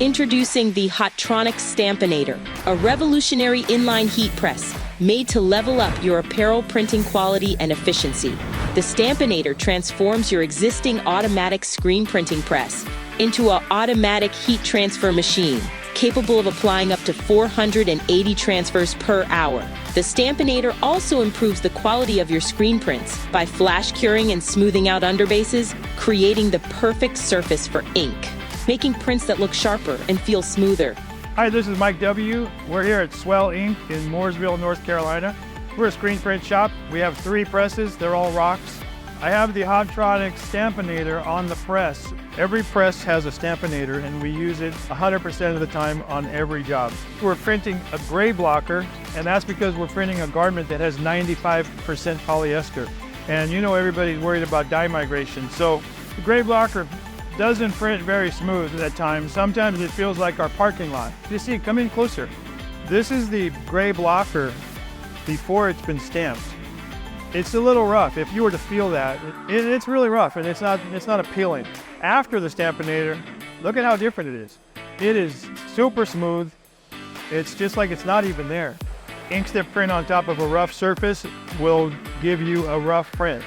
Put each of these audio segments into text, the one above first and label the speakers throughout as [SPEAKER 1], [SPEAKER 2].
[SPEAKER 1] Introducing the Hotronix Stampinator, a revolutionary inline heat press made to level up your apparel printing quality and efficiency. The Stampinator transforms your existing automatic screen printing press into an automatic heat transfer machine, capable of applying up to 480 transfers per hour. The Stampinator also improves the quality of your screen prints by flash curing and smoothing out underbases, creating the perfect surface for ink, making prints that look sharper and feel smoother.
[SPEAKER 2] Hi, this is Mike W. We're here at Swell Ink in Mooresville, North Carolina. We're a screen print shop. We have 3 presses, they're all rocks. I have the Hotronix Stampinator on the press. Every press has a Stampinator and we use it 100% of the time on every job. We're printing a gray blocker, and that's because we're printing a garment that has 95% polyester. And you know everybody's worried about dye migration. So the gray blocker doesn't print very smooth at times. Sometimes it feels like our parking lot. You see, come in closer. This is the gray blocker before it's been stamped. It's a little rough. If you were to feel that, it's really rough and it's not appealing. After the Stampinator, look at how different it is. It is super smooth. It's just like it's not even there. Inkstep print on top of a rough surface will give you a rough print.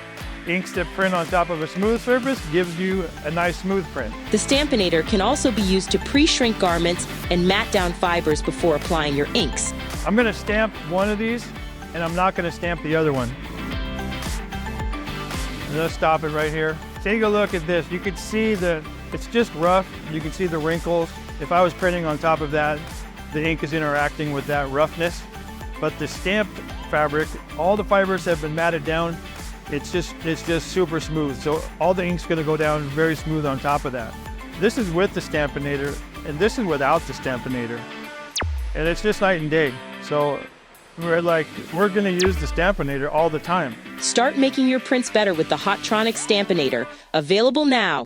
[SPEAKER 2] Inkstep print on top of a smooth surface gives you a nice smooth print.
[SPEAKER 1] The Stampinator can also be used to pre-shrink garments and mat down fibers before applying your inks.
[SPEAKER 2] I'm going to stamp one of these and I'm not going to stamp the other one. Let's stop it right here. Take a look at this. You can see it's just rough. You can see the wrinkles. If I was printing on top of that, the ink is interacting with that roughness. But the stamped fabric, all the fibers have been matted down. It's just super smooth. So all the ink's gonna go down very smooth on top of that. This is with the Stampinator and this is without the Stampinator. And it's just night and day. So we're gonna use the Stampinator all the time.
[SPEAKER 1] Start making your prints better with the Hotronix Stampinator, available now.